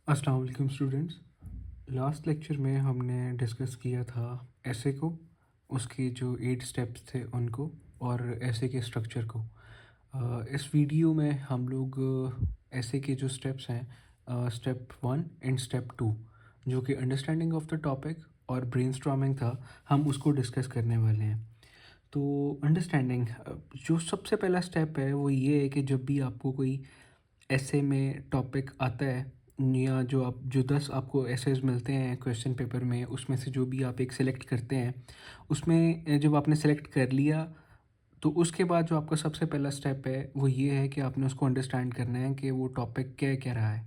अस्सलाम वालेकुम students. Last lecture में हमने डिस्कस किया था ऐसे को, उसके जो 8 स्टेप्स थे उनको, और ऐसे के स्ट्रक्चर को। इस वीडियो में हम लोग ऐसे के जो स्टेप्स हैं, स्टेप 1 एंड स्टेप 2, जो कि अंडरस्टैंडिंग ऑफ द टॉपिक और ब्रेनस्टॉर्मिंग था, हम उसको डिस्कस करने वाले हैं। तो अंडरस्टैंडिंग, जो सबसे पहला स्टेप है वो ये है कि जब भी आपको कोई ऐसे में टॉपिक आता है, या जो 10 आपको एसेज मिलते हैं क्वेश्चन पेपर में, उसमें से जो भी आप एक सेलेक्ट करते हैं, उसमें जब आपने सेलेक्ट कर लिया, तो उसके बाद जो आपका सबसे पहला स्टेप है वो ये है कि आपने उसको अंडरस्टैंड करना है कि वो टॉपिक क्या कह रहा है।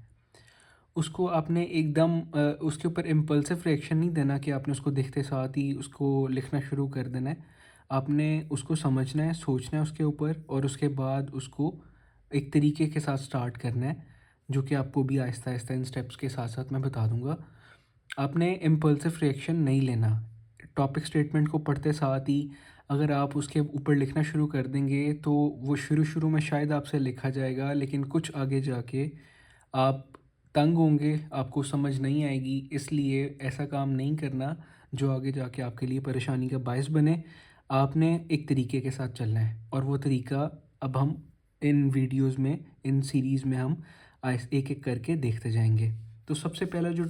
उसको आपने एकदम उसके ऊपर इम्पल्सिव रिएक्शन नहीं देना कि आपने उसको देखते साथ ही उसको लिखना शुरू कर देना है। आपने उसको समझना है, सोचना है उसके ऊपर, और उसके बाद उसको एक तरीके के साथ स्टार्ट करना है, जो कि आपको भी आहिस्ता आहिस्ता इन स्टेप्स के साथ साथ मैं बता दूंगा। आपने इम्पल्सिव रिएक्शन नहीं लेना। टॉपिक स्टेटमेंट को पढ़ते साथ ही अगर आप उसके ऊपर लिखना शुरू कर देंगे तो वो शुरू शुरू में शायद आपसे लिखा जाएगा, लेकिन कुछ आगे जाके आप तंग होंगे, आपको समझ नहीं आएगी। इसलिए ऐसा काम नहीं करना जो आगे जाके आपके लिए परेशानी का बायस बने। आपने एक तरीके के साथ चलना है, और वो तरीका अब हम इन वीडियोस में, इन सीरीज़ में हम एक एक करके देखते जाएंगे। तो सबसे पहला जो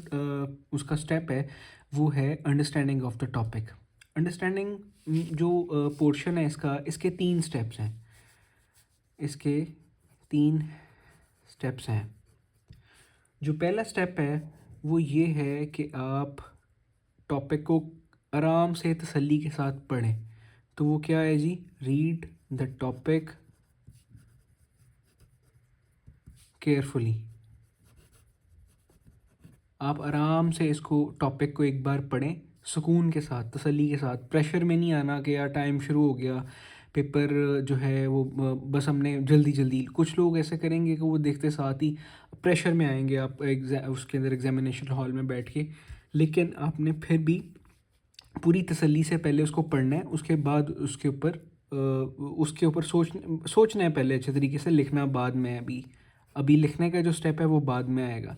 उसका स्टेप है वो है understanding of the topic. Understanding जो पोर्शन है इसका, इसके 3 स्टेप्स हैं। इसके 3 स्टेप्स हैं। जो पहला स्टेप है वो ये है कि आप टॉपिक को आराम से तसल्ली के साथ पढ़ें। तो वो क्या है जी? Read the topic carefully. आप आराम से इसको टॉपिक को एक बार पढ़ें, सुकून के साथ, तसल्ली के साथ। प्रेशर में नहीं आना कि यार टाइम शुरू हो गया, पेपर जो है वो बस हमने जल्दी जल्दी। कुछ लोग ऐसे करेंगे कि वो देखते साथ ही प्रेशर में आएंगे आप उसके अंदर एग्जामिनेशन हॉल में बैठ के। लेकिन आपने फिर भी पूरी तसल्ली से पहले उसको पढ़ना है, उसके बाद उसके ऊपर सोचना है पहले अच्छे तरीके से। लिखना बाद में है। अभी अभी लिखने का जो स्टेप है वो बाद में आएगा।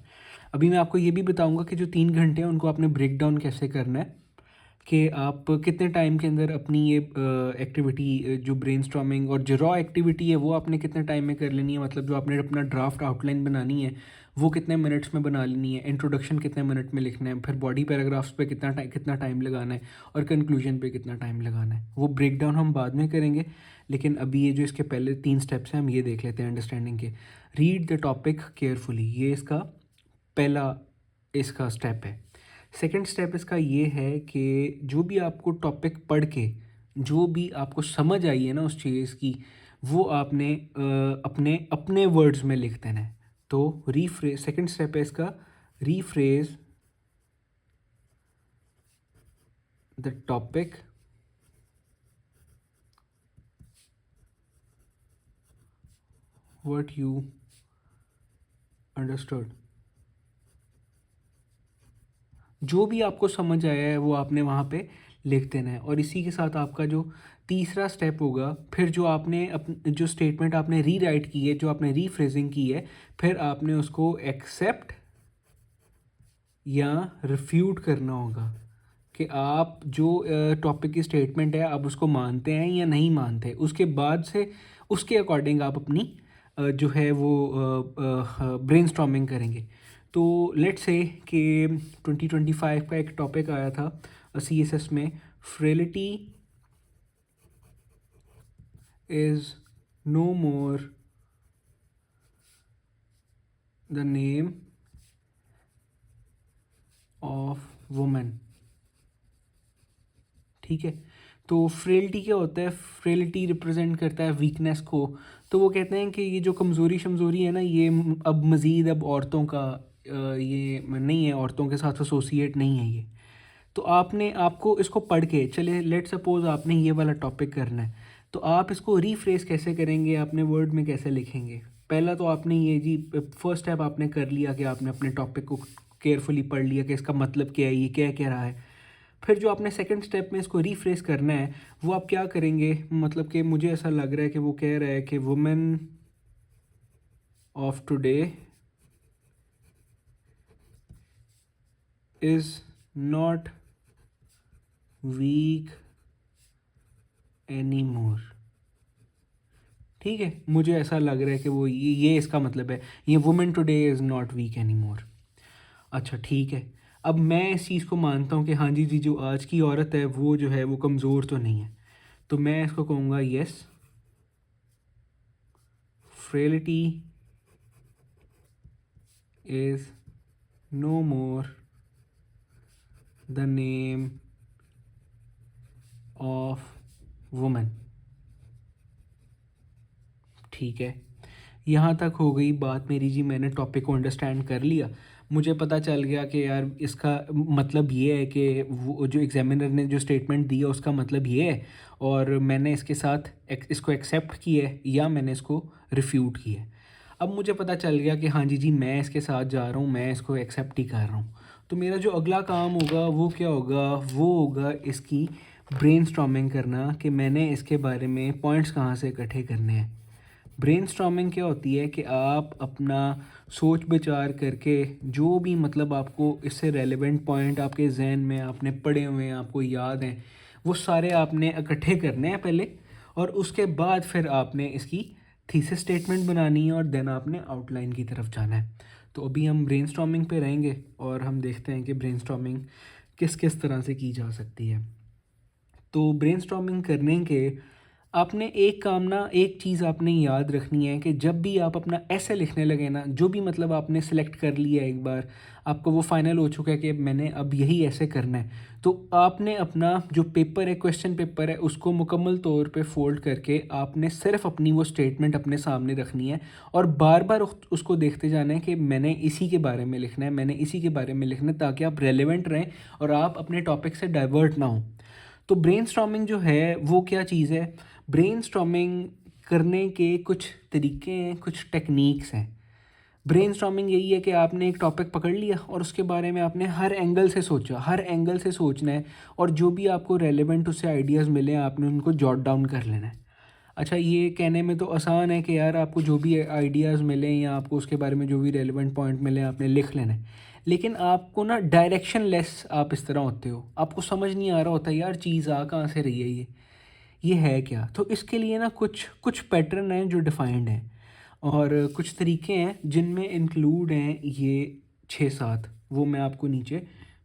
अभी मैं आपको ये भी बताऊंगा कि जो 3 घंटे हैं उनको आपने ब्रेक डाउन कैसे करना है, कि आप कितने टाइम के अंदर अपनी ये एक्टिविटी, जो ब्रेनस्टॉर्मिंग और जो रॉ एक्टिविटी है वो आपने कितने टाइम में कर लेनी है। मतलब जो आपने अपना ड्राफ्ट आउटलाइन बनानी है वो कितने मिनट्स में बना लेनी है, इंट्रोडक्शन कितने मिनट में लिखना है, फिर बॉडी पैराग्राफ्स पे कितना टाइम लगाना है, और कंक्लूजन पे कितना टाइम लगाना है। वो ब्रेक डाउन हम बाद में करेंगे। लेकिन अभी ये जो इसके पहले 3 स्टेप्स हैं हम ये देख लेते हैं अंडरस्टैंडिंग के। रीड द टॉपिक केयरफुली, ये इसका पहला इसका स्टेप है। सेकंड स्टेप इसका ये है कि जो भी आपको टॉपिक पढ़ के जो भी आपको समझ आई है ना उस चीज़ की, वो आपने अपने अपने वर्ड्स में लिख देना है। तो रीफ्रेज, सेकंड स्टेप है इसका, rephrase the topic what you understood. जो भी आपको समझ आया है वो आपने वहाँ पे लिख देना है। और इसी के साथ आपका जो तीसरा स्टेप होगा, फिर जो आपने जो स्टेटमेंट आपने री राइट की है, जो आपने रीफ्रेजिंग की है, फिर आपने उसको एक्सेप्ट या रिफ्यूट करना होगा कि आप जो टॉपिक की स्टेटमेंट है आप उसको मानते हैं या नहीं मानते। उसके बाद से उसके अकॉर्डिंग आप अपनी जो है वो ब्रेनस्टॉर्मिंग करेंगे। तो लेट्स से कि 2025 का एक टॉपिक आया था सीएसएस में, frailty is no more the name of women. ठीक है। तो फ्रेलिटी क्या होता है? फ्रेलिटी रिप्रेजेंट करता है वीकनेस को। तो वो कहते हैं कि ये जो कमज़ोरी शमज़ोरी है ना, ये अब मज़ीद अब औरतों का ये नहीं है, औरतों के साथ एसोसिएट नहीं है ये। तो आपने आपको इसको पढ़ के, चले लेट सपोज आपने ये वाला टॉपिक करना है, तो आप इसको रीफ्रेस कैसे करेंगे, आपने वर्ड में कैसे लिखेंगे? पहला तो आपने ये जी फर्स्ट स्टेप आपने कर लिया कि आपने अपने टॉपिक को केयरफुली पढ़ लिया कि इसका मतलब क्या है, ये क्या कह रहा है। फिर जो आपने सेकंड स्टेप में इसको रीफ्रेस करना है, वो आप क्या करेंगे? मतलब कि मुझे ऐसा लग रहा है कि वो कह रहा है कि women of today is not weak any more. ठीक है, मुझे ऐसा लग रहा है कि वो ये इसका मतलब है, ये women today is not weak any more. अच्छा ठीक है, अब मैं इस चीज़ को मानता हूँ कि हाँ जी जो आज की औरत है वो जो है वो कमज़ोर तो नहीं है, तो मैं इसको कहूँगा yes, frailty is no more the name of women. ठीक है, यहाँ तक हो गई बात मेरी जी, मैंने टॉपिक को अंडरस्टैंड कर लिया। मुझे पता चल गया कि यार इसका मतलब ये है कि वो जो एग्जामिनर ने जो स्टेटमेंट दिया उसका मतलब ये है, और मैंने इसके साथ इसको एक्सेप्ट किया है या मैंने इसको रिफ्यूट किया है। अब मुझे पता चल गया कि हाँ जी मैं इसके साथ जा रहा हूँ, मैं इसको एक्सेप्ट ही कर रहा हूँ। तो मेरा जो अगला काम होगा वो क्या होगा, वो होगा इसकी ब्रेनस्टॉर्मिंग करना कि मैंने इसके बारे में पॉइंट्स कहाँ से इकट्ठे करने हैं। ब्रेनस्टॉर्मिंग क्या होती है कि आप अपना सोच विचार करके जो भी मतलब आपको इससे रेलेवेंट पॉइंट आपके जहन में आपने पढ़े हुए हैं, आपको याद हैं, वो सारे आपने इकट्ठे करने हैं पहले, और उसके बाद फिर आपने इसकी थीसिस स्टेटमेंट बनानी है और देन आपने आउटलाइन की तरफ जाना है। तो अभी हम ब्रेनस्टॉर्मिंग पे रहेंगे और हम देखते हैं कि ब्रेनस्टॉर्मिंग किस किस तरह से की जा सकती है। तो ब्रेनस्टॉर्मिंग करने के आपने एक काम ना, एक चीज़ आपने याद रखनी है कि जब भी आप अपना ऐसे लिखने लगे ना, जो भी मतलब आपने सेलेक्ट कर लिया एक बार, आपको वो फाइनल हो चुका है कि मैंने अब यही ऐसे करना है, तो आपने अपना जो पेपर है, क्वेश्चन पेपर है, उसको मुकम्मल तौर पे फोल्ड करके आपने सिर्फ अपनी वो स्टेटमेंट अपने सामने रखनी है और बार बार उसको देखते जाना है कि मैंने इसी के बारे में लिखना है, मैंने इसी के बारे में लिखना है, ताकि आप रेलेवेंट रहें और आप अपने टॉपिक से डाइवर्ट ना हो। तो ब्रेनस्टॉर्मिंग जो है वो क्या चीज़ है, ब्रेनस्टॉर्मिंग करने के कुछ तरीके हैं, कुछ टेक्निक्स हैं। ब्रेनस्टॉर्मिंग यही है कि आपने एक टॉपिक पकड़ लिया और उसके बारे में आपने हर एंगल से सोचा, हर एंगल से सोचना है, और जो भी आपको रेलेवेंट उससे आइडियाज़ मिले आपने उनको जॉट डाउन कर लेना है। अच्छा, ये कहने में तो आसान है कि यार आपको जो भी आइडियाज़ मिलें या आपको उसके बारे में जो भी रेलेवेंट पॉइंट मिले आपने लिख लेना है, लेकिन आपको ना डायरेक्शन लेस आप इस तरह होते हो, आपको समझ नहीं आ रहा होता यार चीज़ आ कहाँ से रही है, ये है क्या। तो इसके लिए ना कुछ कुछ पैटर्न हैं जो डिफाइंड हैं, और कुछ तरीके हैं जिनमें इंक्लूड हैं ये 6-7, वो मैं आपको नीचे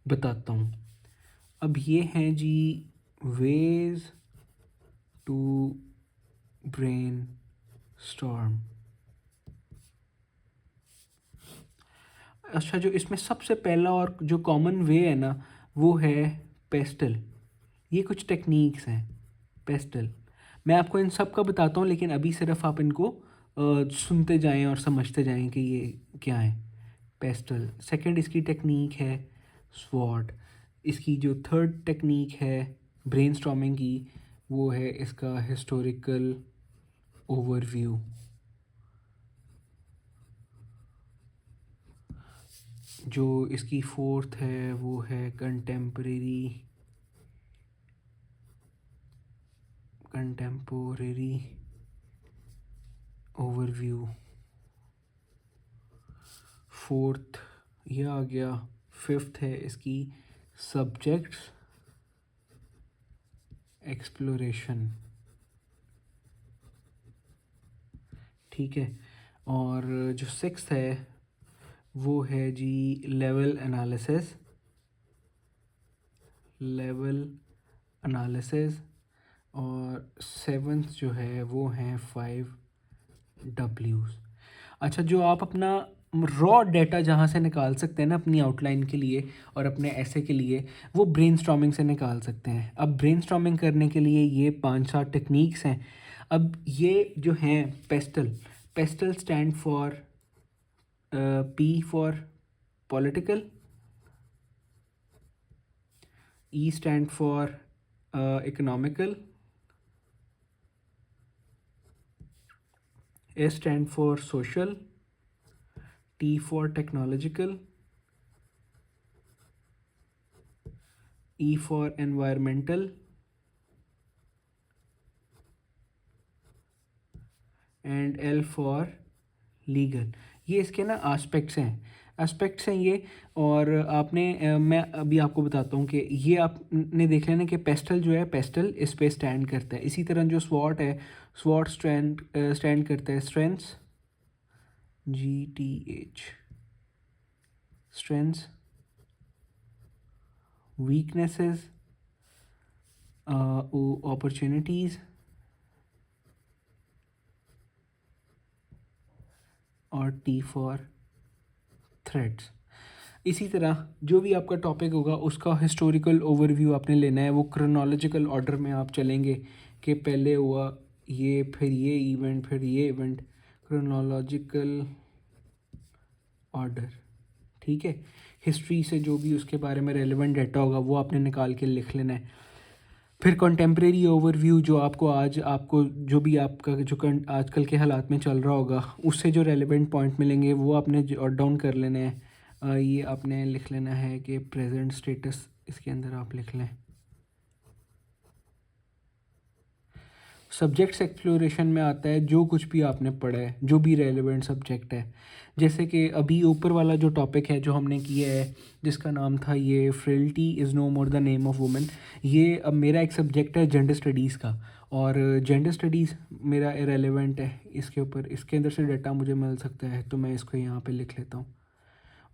बताता हूँ। अब ये हैं जी वेज टू ब्रेन स्टॉर्म। अच्छा, जो इसमें सबसे पहला और जो कॉमन वे है ना, वो है पेस्टल। ये कुछ टेक्निक्स हैं पेस्टल, मैं आपको इन सब का बताता हूँ, लेकिन अभी सिर्फ आप इनको सुनते जाएं और समझते जाएं कि ये क्या है। पेस्टल सेकंड इसकी टेक्निक है, स्वॉट इसकी जो थर्ड टेक्निक है ब्रेनस्टॉर्मिंग की, वो है इसका हिस्टोरिकल ओवरव्यू। जो इसकी फोर्थ है वो है कंटेम्पोरेरी ओवरव्यू। फोर्थ ये आ गया। फिफ्थ है इसकी सब्जेक्ट्स एक्सप्लोरेशन। ठीक है, और जो सिक्स्थ है वो है जी लेवल एनालिसिस। और सेवन्थ जो है वो हैं 5 Ws। अच्छा, जो आप अपना रॉ डेटा जहाँ से निकाल सकते हैं ना अपनी आउटलाइन के लिए और अपने ऐसे के लिए, वो ब्रेनस्टॉर्मिंग से निकाल सकते हैं। अब ब्रेनस्टॉर्मिंग करने के लिए ये 5-7 टेक्निक्स हैं। अब ये जो हैं pastel, pastel stand for P for political, E stand for economical, S stand for social, T for technological, E for environmental, and L for legal। ये इसके ना आस्पेक्ट्स हैं। एस्पेक्ट्स हैं ये। और मैं अभी आपको बताता हूँ कि ये आपने देख लेना कि पेस्टल जो है, पेस्टल इस पे स्टैंड करता है। इसी तरह जो स्वॉट है, स्वॉट स्टैंड करता है strengths, GTH, strengths, weaknesses, opportunities, और T फॉर थ्रेड्स। इसी तरह जो भी आपका टॉपिक होगा उसका हिस्टोरिकल ओवरव्यू आपने लेना है। वो क्रोनोलॉजिकल ऑर्डर में आप चलेंगे कि पहले हुआ ये, फिर ये इवेंट, फिर ये इवेंट, क्रोनोलॉजिकल ऑर्डर। ठीक है, हिस्ट्री से जो भी उसके बारे में रेलेवेंट डाटा होगा वो आपने निकाल के लिख लेना है। फिर कंटेम्प्रेरी ओवरव्यू, जो आपको जो भी आपका जो आजकल के हालात में चल रहा होगा उससे जो रेलेवेंट पॉइंट मिलेंगे वो आपने जॉट डाउन कर लेने हैं। ये आपने लिख लेना है कि प्रेजेंट स्टेटस, इसके अंदर आप लिख लें। सब्जेक्ट्स एक्सप्लोरेशन में आता है जो कुछ भी आपने पढ़ा है, जो भी रेलेवेंट सब्जेक्ट है। जैसे कि अभी ऊपर वाला जो टॉपिक है जो हमने किया है, जिसका नाम था ये frailty is no more the name of women, ये अब मेरा एक सब्जेक्ट है जेंडर स्टडीज़ का। और जेंडर स्टडीज़ मेरा इरेलीवेंट है इसके ऊपर, इसके अंदर से डाटा मुझे मिल सकता है, तो मैं इसको यहाँ पे लिख लेता हूँ।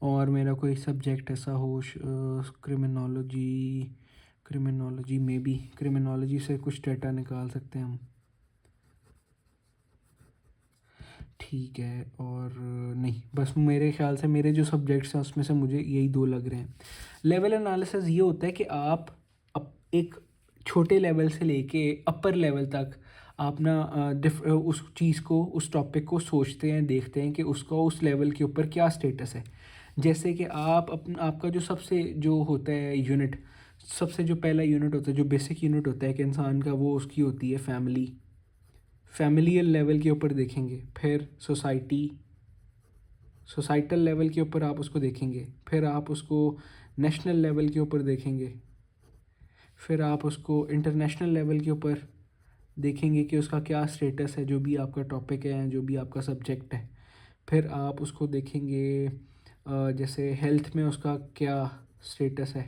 और मेरा कोई सब्जेक्ट ऐसा हो, क्रिमिनोलॉजी में भी, क्रिमिनोलॉजी से कुछ डाटा निकाल सकते हैं हम। ठीक है, और नहीं, बस मेरे ख्याल से मेरे जो सब्जेक्ट्स हैं उसमें से मुझे यही दो लग रहे हैं। लेवल एनालिसिस ये होता है कि आप एक छोटे लेवल से लेके अपर लेवल तक आप ना उस चीज़ को, उस टॉपिक को सोचते हैं, देखते हैं कि उसका उस लेवल के ऊपर क्या स्टेटस है। जैसे कि आपका जो सबसे जो होता है यूनिट, सबसे जो पहला यूनिट होता है, जो बेसिक यूनिट होता है कि इंसान का, वो उसकी होती है फैमिली, फैमिलियल लेवल के ऊपर देखेंगे। फिर सोसाइटल लेवल के ऊपर आप उसको देखेंगे। फिर आप उसको नेशनल लेवल के ऊपर देखेंगे। फिर आप उसको इंटरनेशनल लेवल के ऊपर देखेंगे कि उसका क्या स्टेटस है, जो भी आपका टॉपिक है, जो भी आपका सब्जेक्ट है। फिर आप उसको देखेंगे जैसे हेल्थ में उसका क्या स्टेटस है,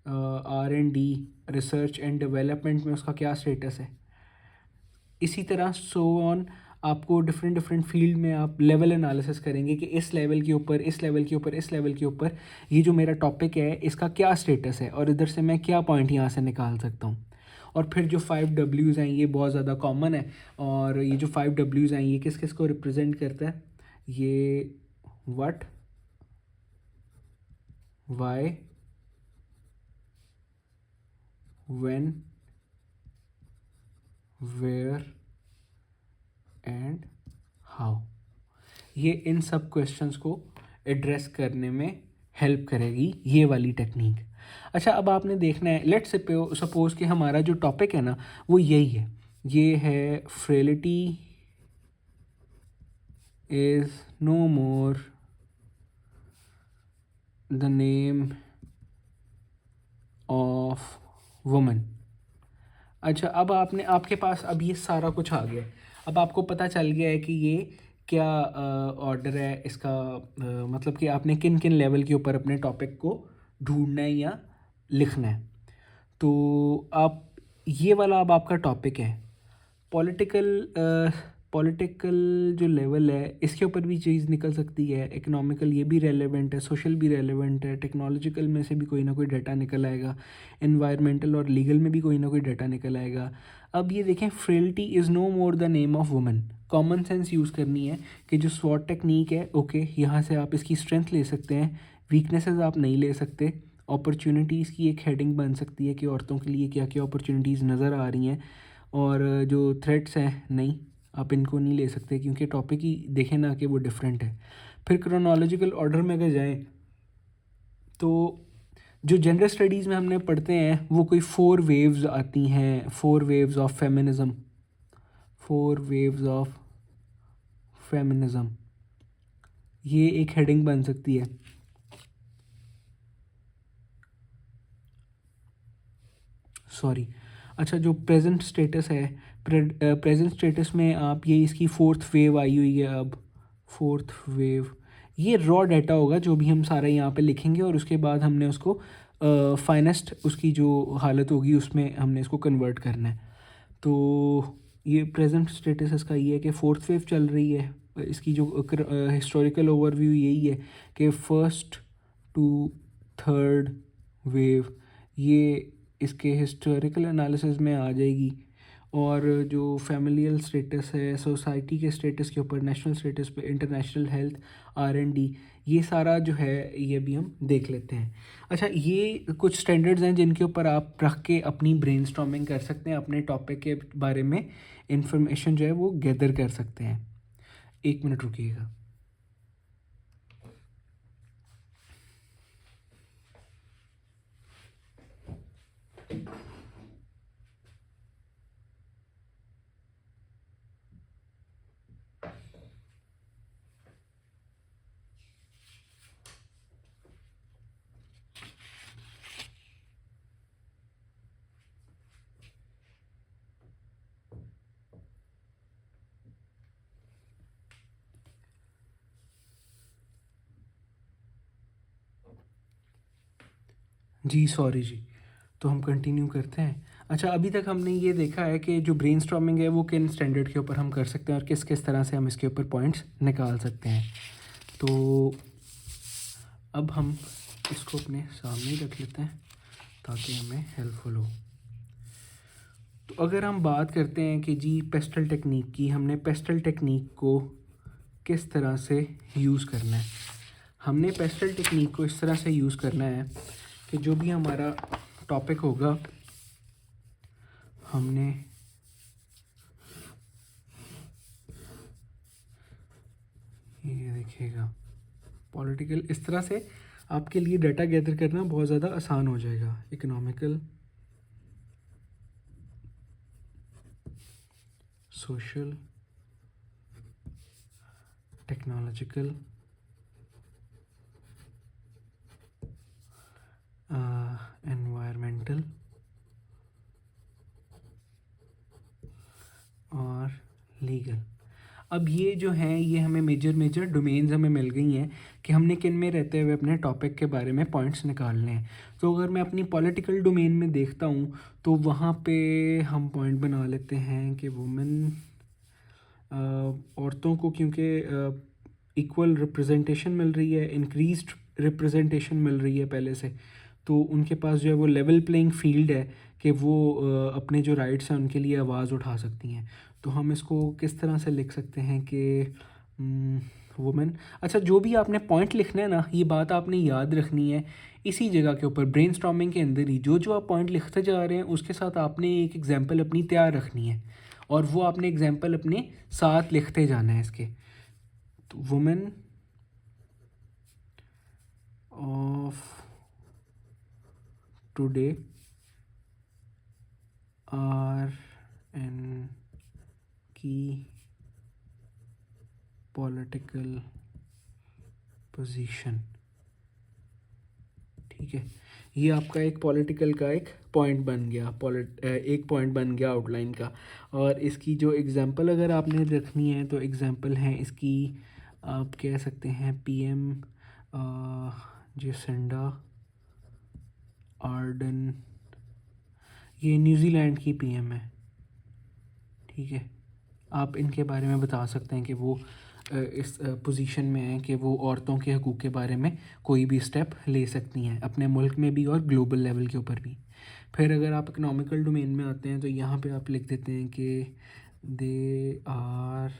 R&D, रिसर्च एंड डेवलपमेंट में उसका क्या स्टेटस है। इसी तरह सो ऑन, आपको डिफरेंट डिफरेंट फील्ड में आप लेवल एनालिसिस करेंगे कि इस लेवल के ऊपर, इस लेवल के ऊपर, इस लेवल के ऊपर ये जो मेरा टॉपिक है इसका क्या स्टेटस है, और इधर से मैं क्या पॉइंट यहाँ से निकाल सकता हूँ। और फिर जो 5 Ws हैं ये बहुत ज़्यादा कॉमन है। और ये जो 5 Ws हैं ये किस किस को रिप्रेजेंट करता है, ये what, why, when, where and how. ये इन सब क्वेश्चंस को एड्रेस करने में हेल्प करेगी ये वाली टेक्निक। अच्छा, अब आपने देखना है, लेट्स सपोज कि हमारा जो टॉपिक है ना वो यही है, ये है frailty is no more the name of woman. अच्छा, अब आपके पास अब ये सारा कुछ आ गया है। अब आपको पता चल गया है कि ये क्या ऑर्डर है इसका, मतलब कि आपने किन किन लेवल के ऊपर अपने टॉपिक को ढूंढना है या लिखना है। तो आप, ये वाला अब आपका टॉपिक है पॉलिटिकल, पॉलिटिकल जो लेवल है इसके ऊपर भी चीज़ निकल सकती है। इकोनॉमिकल ये भी रेलेवेंट है, सोशल भी रेलेवेंट है, टेक्नोलॉजिकल में से भी कोई ना कोई डाटा निकल आएगा, एनवायरमेंटल और लीगल में भी कोई ना कोई डाटा निकल आएगा। अब ये देखें, frailty is no more the name of woman, common sense use करनी है कि जो स्वॉट टेक्निक है, ओके, यहाँ से आप इसकी स्ट्रेंथ ले सकते हैं, वीकनेसेस आप नहीं ले सकते। अपॉर्चुनिटीज़ की एक हेडिंग बन सकती है कि औरतों के लिए क्या क्या अपॉर्चुनिटीज़ नज़र आ रही हैं। और जो थ्रेट्स हैं, नहीं, आप इनको नहीं ले सकते क्योंकि टॉपिक ही देखें ना कि वो डिफरेंट है। फिर क्रोनोलॉजिकल ऑर्डर में अगर जाएं तो जो जेंडर स्टडीज़ में हमने पढ़ते हैं वो कोई 4 वेव्स आती हैं, 4 waves of feminism, 4 waves of feminism, ये एक हेडिंग बन सकती है। सॉरी, अच्छा, जो प्रेजेंट स्टेटस है, प्रेजेंट स्टेटस में आप, ये इसकी 4th वेव आई हुई है अब, 4th वेव, ये रॉ डाटा होगा जो भी हम सारा यहाँ पे लिखेंगे, और उसके बाद हमने उसको फाइनेस्ट उसकी जो हालत होगी उसमें हमने इसको कन्वर्ट करना है। तो ये प्रेजेंट स्टेटस इसका ये है कि फोर्थ वेव चल रही है। इसकी जो हिस्टोरिकल ओवरव्यू यही है कि फर्स्ट टू थर्ड वेव ये इसके हिस्टोरिकल एनालिसिस में आ जाएगी। और जो फैमिलियल स्टेटस है, सोसाइटी के स्टेटस के ऊपर, नेशनल स्टेटस पे, इंटरनेशनल हेल्थ, R&D, ये सारा जो है ये भी हम देख लेते हैं। अच्छा, ये कुछ स्टैंडर्ड्स हैं जिनके ऊपर आप रख के अपनी ब्रेनस्टॉर्मिंग कर सकते हैं, अपने टॉपिक के बारे में इंफॉर्मेशन जो है वो गैदर कर सकते हैं। 1 मिनट रुकिएगा। जी सॉरी जी, तो हम कंटिन्यू करते हैं। अच्छा, अभी तक हमने ये देखा है कि जो ब्रेनस्टॉर्मिंग है वो किन स्टैंडर्ड के ऊपर हम कर सकते हैं और किस किस तरह से हम इसके ऊपर पॉइंट्स निकाल सकते हैं। तो अब हम इसको अपने सामने ही रख लेते हैं ताकि हमें हेल्पफुल हो। तो अगर हम बात करते हैं कि जी पेस्टल टेक्निक की, हमने पेस्टल टेक्निक को किस तरह से यूज़ करना है। हमने पेस्टल टेक्निक को इस तरह से यूज़ करना है कि जो भी हमारा टॉपिक होगा हमने ये देखिएगा पॉलिटिकल, इस तरह से आपके लिए डाटा गैदर करना बहुत ज़्यादा आसान हो जाएगा। इकोनॉमिकल, सोशल, टेक्नोलॉजिकल, एनवायरमेंटल और लीगल। अब ये जो हैं ये हमें मेजर डोमेन्स हमें मिल गई हैं कि हमने किन में रहते हुए अपने टॉपिक के बारे में पॉइंट्स निकालने हैं। तो अगर मैं अपनी पॉलिटिकल डोमेन में देखता हूँ तो वहाँ पे हम पॉइंट बना लेते हैं कि वुमेन, औरतों को क्योंकि इक्वल रिप्रेजेंटेशन मिल रही है, इंक्रीज्ड रिप्रेजेंटेशन मिल रही है पहले से, तो उनके पास जो है वो लेवल प्लेइंग फील्ड है कि वो अपने जो राइट्स हैं उनके लिए आवाज़ उठा सकती हैं। तो हम इसको किस तरह से लिख सकते हैं कि वुमेन। अच्छा, जो भी आपने पॉइंट लिखना है ना, ये बात आपने याद रखनी है इसी जगह के ऊपर, ब्रेनस्टॉर्मिंग के अंदर ही जो जो आप पॉइंट लिखते जा रहे हैं उसके साथ आपने एक एग्जांपल अपनी तैयार रखनी है और वो आपने एग्जांपल अपने साथ लिखते जाना है इसके। तो women of today are in key political position. ठीक है, ये आपका एक पॉलिटिकल का एक पॉइंट बन गया, एक पॉइंट बन गया आउटलाइन का। और इसकी जो एग्जांपल अगर आपने रखनी है तो एग्जांपल है इसकी, आप कह सकते हैं PM जेसिंडा आर्डन, ये न्यूजीलैंड की PM है। ठीक है, आप इनके बारे में बता सकते हैं कि वो इस पोजीशन में है कि वो औरतों के हकूक़ के बारे में कोई भी स्टेप ले सकती हैं अपने मुल्क में भी और ग्लोबल लेवल के ऊपर भी। फिर अगर आप इकोनॉमिकल डोमेन में आते हैं तो यहाँ पे आप लिख देते हैं कि दे आर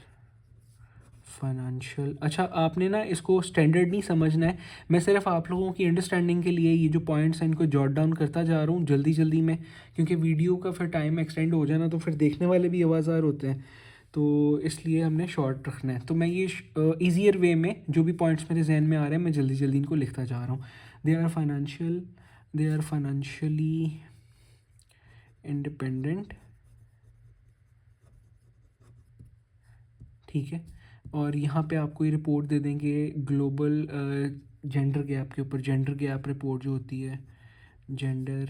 फाइनेंशियल। अच्छा, आपने ना इसको स्टैंडर्ड नहीं समझना है, मैं सिर्फ आप लोगों की अंडरस्टैंडिंग के लिए ये जो पॉइंट्स हैं इनको जॉट डाउन करता जा रहा हूँ जल्दी जल्दी में, क्योंकि वीडियो का फिर टाइम एक्सटेंड हो जाना तो फिर देखने वाले भी आवाज़ार होते हैं, तो इसलिए हमने शॉर्ट रखना है। तो मैं ये ईजियर वे में जो भी पॉइंट्स मेरे जहन में आ रहे हैं मैं जल्दी जल्दी इनको लिखता जा रहा हूँ। They are financially independent. ठीक है, और यहाँ पे आपको ये रिपोर्ट दे देंगे ग्लोबल जेंडर गैप के ऊपर, जेंडर गैप रिपोर्ट जो होती है, जेंडर,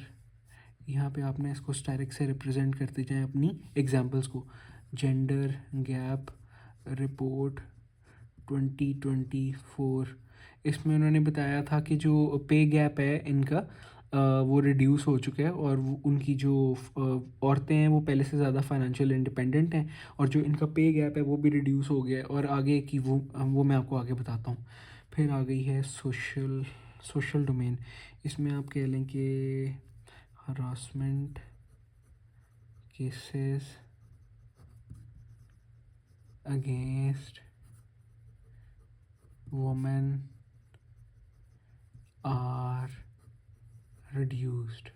यहाँ पे आपने इसको डायरेक्ट से रिप्रेजेंट करते जाएं अपनी एग्जांपल्स को। जेंडर गैप रिपोर्ट 2024 इसमें उन्होंने बताया था कि जो पे गैप है इनका वो रिड्यूस हो चुका है और उनकी जो औरतें हैं वो पहले से ज़्यादा फाइनेंशियल इंडिपेंडेंट हैं और जो इनका पे गैप है वो भी रिड्यूस हो गया है। और आगे की वो मैं आपको आगे बताता हूँ। फिर आ गई है सोशल डोमेन। इसमें आप कह लें कि harassment cases against women are reduced.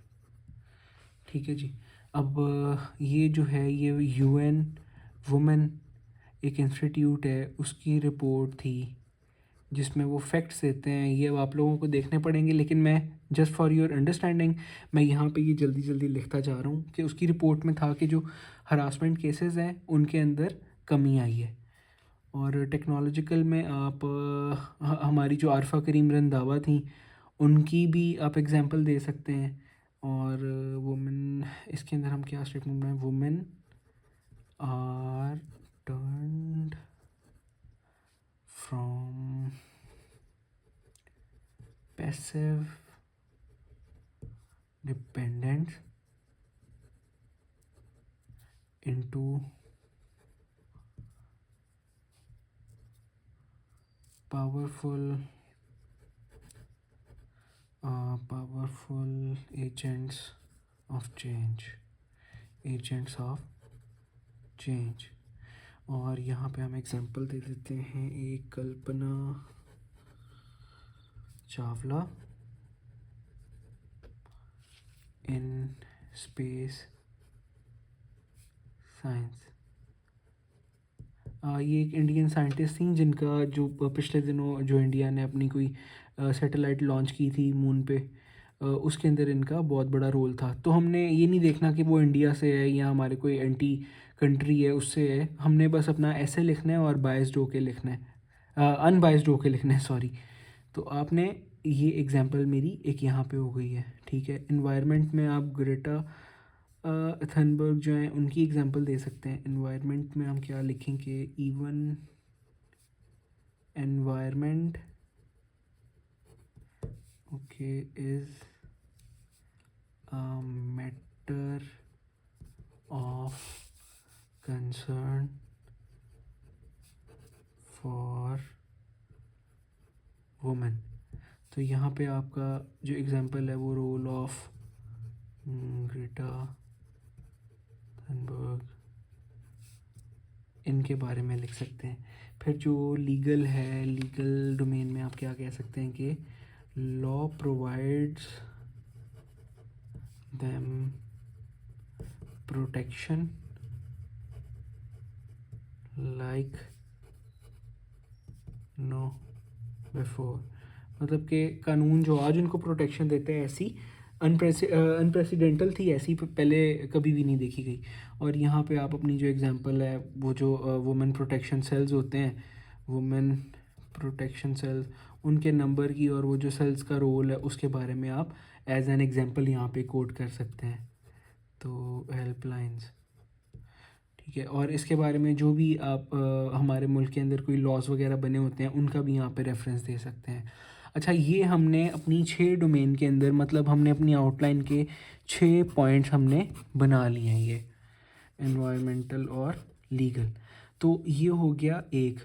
ठीक है जी। अब ये जो है ये यूएन वुमेन एक इंस्टीट्यूट है उसकी रिपोर्ट थी जिसमें वो फैक्ट्स देते हैं। ये अब आप लोगों को देखने पड़ेंगे लेकिन मैं जस्ट फॉर योर अंडरस्टैंडिंग मैं यहाँ पे ये जल्दी जल्दी लिखता जा रहा हूँ कि उसकी रिपोर्ट में था कि जो हरासमेंट केसेस हैं उनके अंदर कमी आई है। और टेक्नोलॉजिकल में आप हमारी जो आरफा करीम रंधावा थी उनकी भी आप एग्जांपल दे सकते हैं। और वुमेन इसके अंदर हम क्या स्टेटमेंट बनाएं, women are turned from passive dependence into powerful agents of change। और यहाँ पे हम एग्जांपल दे देते हैं एक Kalpana Chawla in space science. ये एक इंडियन साइंटिस्ट थी जिनका जो पिछले दिनों जो इंडिया ने अपनी कोई सैटेलाइट लॉन्च की थी मून पे, उसके अंदर इनका बहुत बड़ा रोल था। तो हमने ये नहीं देखना कि वो इंडिया से है या हमारे कोई एंटी कंट्री है उससे है, हमने बस अपना ऐसे लिखना है और बायस्ड होके लिखना है, अनबायस्ड होके लिखना है, सॉरी। तो आपने ये एग्जांपल मेरी एक यहाँ पे हो गई है। ठीक है। इन्वायरमेंट में आप ग्रेटा थनबर्ग जो हैं उनकी एग्जांपल दे सकते हैं। इन्वायरमेंट में हम क्या लिखेंगे, even environment okay is a matter of concern for women. तो यहाँ पे आपका जो एग्जांपल है वो रोल ऑफ ग्रेटा थनबर्ग इनके बारे में लिख सकते हैं। फिर जो लीगल है, लीगल डोमेन में आप क्या कह सकते हैं कि law provides them protection like no before. मतलब कि कानून जो आज उनको प्रोटेक्शन देते हैं ऐसी अनप्रेसिडेंटल थी, ऐसी पहले कभी भी नहीं देखी गई। और यहाँ पे आप अपनी जो एग्जांपल है वो जो वुमेन प्रोटेक्शन सेल्स होते हैं, वुमेन प्रोटेक्शन सेल्स उनके नंबर की और वो जो सेल्स का रोल है उसके बारे में आप एज एन एग्जांपल यहाँ पे कोट कर सकते हैं। तो हेल्पलाइंस। ठीक है। और इसके बारे में जो भी आप हमारे मुल्क के अंदर कोई लॉज वगैरह बने होते हैं उनका भी यहाँ पे रेफरेंस दे सकते हैं। अच्छा, ये हमने अपनी 6 डोमेन के अंदर, मतलब हमने अपनी आउटलाइन के 6 पॉइंट्स हमने बना लिए हैं, ये एनवायरमेंटल और लीगल। तो ये हो गया एक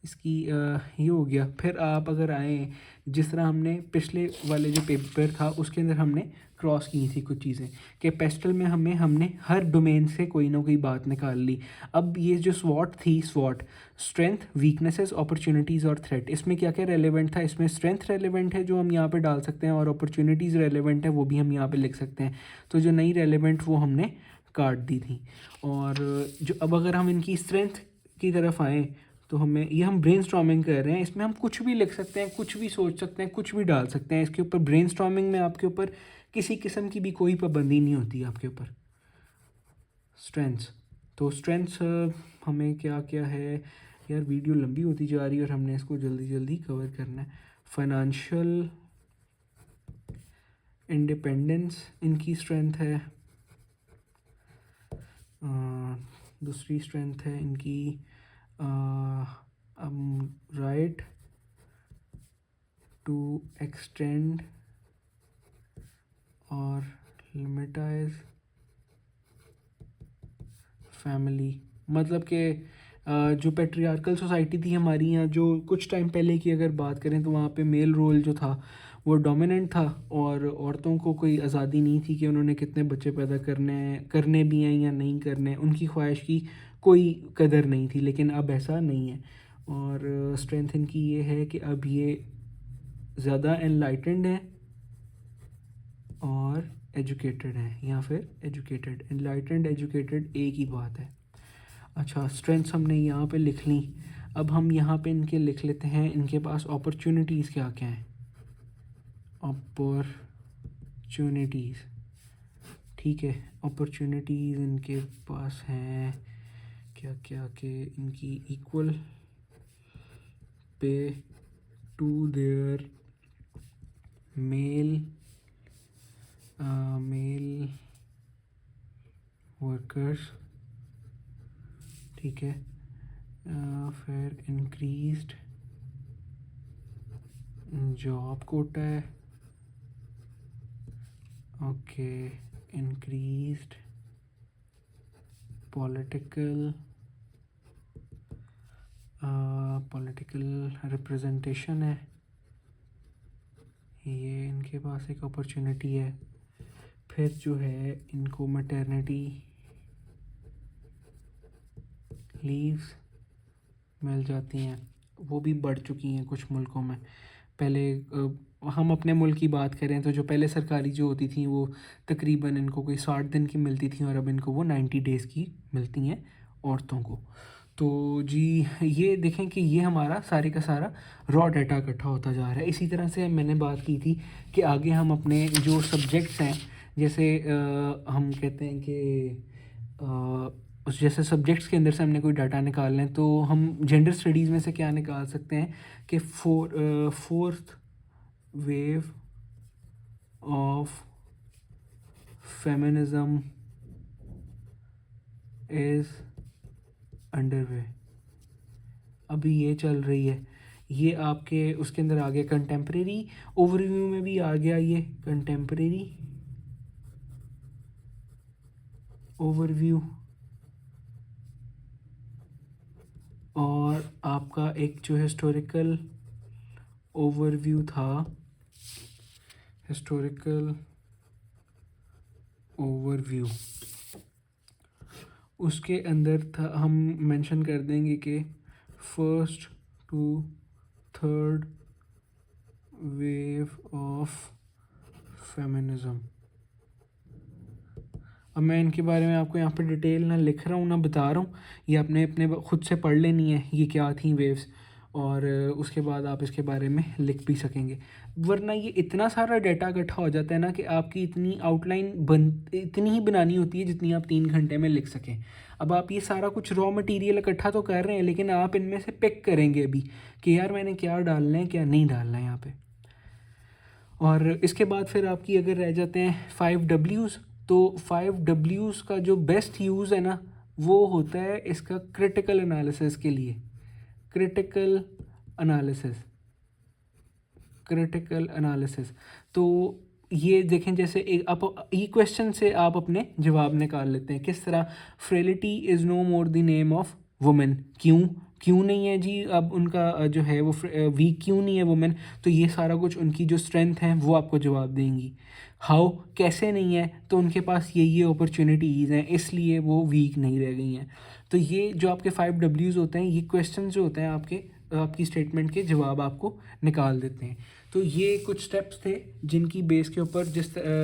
इसकी ये हो गया। फिर आप अगर आएँ, जिस तरह हमने पिछले वाले जो पेपर था उसके अंदर हमने क्रॉस की थी कुछ चीज़ें कि पेस्टल में हमने हर डोमेन से कोई ना कोई बात निकाल ली। अब ये जो स्वॉट थी, स्वॉट स्ट्रेंथ, वीकनेसेस, अपॉर्चुनिटीज़ और थ्रेट, इसमें क्या क्या रेलेवेंट था, इसमें स्ट्रेंथ रेलेवेंट है जो हम यहाँ पे डाल सकते हैं और अपॉर्चुनिटीज़ रेलेवेंट है वो भी हम यहाँ पे लिख सकते हैं। तो जो नई रेलेवेंट वो हमने काट दी थी। और जो अब अगर हम इनकी स्ट्रेंथ की तरफ आएँ तो हम ब्रेनस्टॉर्मिंग कर रहे हैं, इसमें हम कुछ भी लिख सकते हैं, कुछ भी सोच सकते हैं, कुछ भी डाल सकते हैं इसके ऊपर। ब्रेनस्टॉर्मिंग में आपके ऊपर किसी किस्म की भी कोई पाबंदी नहीं होती आपके ऊपर। स्ट्रेंथ्स, तो स्ट्रेंथ्स हमें क्या क्या है यार, वीडियो लंबी होती जा रही है और हमने इसको जल्दी जल्दी कवर करना है। फाइनेंशियल इंडिपेंडेंस इनकी स्ट्रेंथ है। दूसरी स्ट्रेंथ है इनकी राइट टू एक्सटेंड और लिमिटाइज फैमिली। मतलब कि जो पेट्रियार्कल सोसाइटी थी हमारी यहाँ, जो कुछ टाइम पहले की अगर बात करें तो वहाँ पे मेल रोल जो था वो डोमिनेंट था और औरतों को कोई आज़ादी नहीं थी कि उन्होंने कितने बच्चे पैदा करने भी हैं या नहीं करने, उनकी ख्वाहिश की कोई कदर नहीं थी। लेकिन अब ऐसा नहीं है और स्ट्रेंथ इनकी ये है कि अब ये ज़्यादा एनलाइटेंड है और एजुकेटेड है, या फिर एजुकेटेड। एनलाइटेंड एजुकेटेड एक ही बात है। अच्छा, स्ट्रेंथ्स हमने यहाँ पे लिख ली। अब हम यहाँ पे इनके लिख लेते हैं इनके पास अपॉर्चुनिटीज़ क्या क्या हैं। अपॉर्चुनिटीज़, ठीक है, अपॉर्चुनिटीज़ इनके पास हैं क्या क्या कि इनकी equal pay to their mail workers, ठीक है। फिर इंक्रीज्ड जॉब कोटा है, ओके। इंक्रीज्ड पॉलिटिकल रिप्रेजेंटेशन है, ये इनके पास एक अपॉर्चुनिटी है। फिर जो है इनको मैटरनिटी लीव्स मिल जाती हैं, वो भी बढ़ चुकी हैं कुछ मुल्कों में। पहले हम अपने मुल्क की बात करें तो जो पहले सरकारी जो होती थी वो तकरीबन इनको कोई 60 दिन की मिलती थी और अब इनको वो 90 डेज़ की मिलती हैं औरतों को। तो जी ये देखें कि ये हमारा सारे का सारा रॉ डाटा इकट्ठा होता जा रहा है। इसी तरह से मैंने बात की थी कि आगे हम अपने जो सब्जेक्ट्स हैं, जैसे हम कहते हैं कि उस जैसे सब्जेक्ट्स के अंदर से हमने कोई डाटा निकालना है तो हम जेंडर स्टडीज़ में से क्या निकाल सकते हैं कि fourth wave of feminism is underway. अभी ये चल रही है, ये आपके उसके अंदर आ गया। कंटेम्प्रेरी ओवरव्यू में भी आ गया ये कंटेम्प्रेरी ओवरव्यू, और आपका एक जो हिस्टोरिकल ओवरव्यू था, हिस्टोरिकल ओवरव्यू, उसके अंदर था हम मेंशन कर देंगे कि first to third wave of feminism. अब मैं इनके बारे में आपको यहाँ पे डिटेल ना लिख रहा हूँ ना बता रहा हूँ, ये आपने अपने खुद से पढ़ लेनी है ये क्या थी वेव्स, और उसके बाद आप इसके बारे में लिख भी सकेंगे। वरना ये इतना सारा डाटा इकट्ठा हो जाता है ना कि आपकी इतनी आउटलाइन इतनी ही बनानी होती है जितनी आप 3 घंटे में लिख सकें। अब आप ये सारा कुछ रॉ मटेरियल इकट्ठा तो कर रहे हैं, लेकिन आप इनमें से पिक करेंगे अभी कि यार मैंने क्या डालना है क्या नहीं डालना है यहाँ पे। और इसके बाद फिर आपकी अगर रह जाते हैं 5 Ws, तो 5 Ws का जो बेस्ट यूज़ है ना वो होता है इसका क्रिटिकल एनालिसिस के लिए। क्रिटिकल एनालिसिस तो ये देखें, जैसे एक आप ई क्वेश्चन से आप अपने जवाब निकाल लेते हैं किस तरह। Frailty is no more the name of women. क्यों नहीं है जी, अब उनका जो है वो वीक क्यों नहीं है वुमेन, तो ये सारा कुछ उनकी जो स्ट्रेंथ है वो आपको जवाब देंगी। हाउ, कैसे नहीं है, तो उनके पास ये अपॉर्चुनिटीज़ हैं इसलिए वो वीक नहीं रह गई हैं। तो ये जो आपके 5 Ws होते हैं, ये क्वेश्चन जो होते हैं आपकी स्टेटमेंट के जवाब आपको निकाल देते हैं। तो ये कुछ स्टेप्स थे जिनकी बेस के ऊपर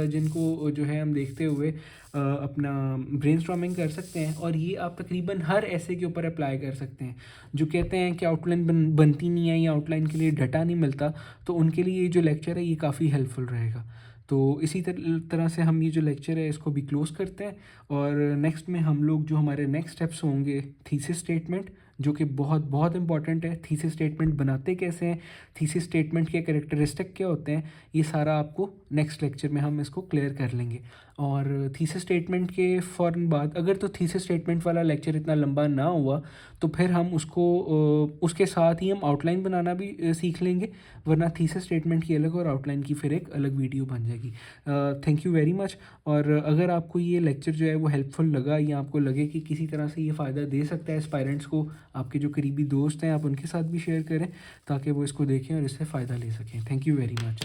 जिनको जो है हम देखते हुए अपना ब्रेनस्टॉर्मिंग कर सकते हैं, और ये आप तकरीबन हर ऐसे के ऊपर अप्लाई कर सकते हैं। जो कहते हैं कि आउटलाइन बनती नहीं है या आउटलाइन के लिए डाटा नहीं मिलता, तो उनके लिए ये जो लेक्चर है ये काफ़ी हेल्पफुल रहेगा। तो इसी तरह से हम ये जो लेक्चर है इसको भी क्लोज़ करते हैं, और नेक्स्ट में हम लोग जो हमारे नेक्स्ट स्टेप्स होंगे थीसिस स्टेटमेंट, जो कि बहुत बहुत इंपॉर्टेंट है। थीसिस स्टेटमेंट बनाते कैसे हैं, थीसिस स्टेटमेंट के कैरेक्टरिस्टिक क्या होते हैं, ये सारा आपको नेक्स्ट लेक्चर में हम इसको क्लियर कर लेंगे। और थीसिस स्टेटमेंट के फ़ौरन बाद अगर तो थीसिस स्टेटमेंट वाला लेक्चर इतना लंबा ना हुआ तो फिर हम उसको उसके साथ ही हम आउटलाइन बनाना भी सीख लेंगे, वरना थीसिस स्टेटमेंट की अलग और आउटलाइन की फिर एक अलग वीडियो बन जाएगी। Thank you very much. और अगर आपको ये लेक्चर जो है वो हेल्पफुल लगा या आपको लगे कि किसी तरह से ये फ़ायदा दे सकता है एस्पायरेंट्स को, आपके जो करीबी दोस्त हैं आप उनके साथ भी शेयर करें ताकि वो इसको देखें और इससे फ़ायदा ले सकें। Thank you very much.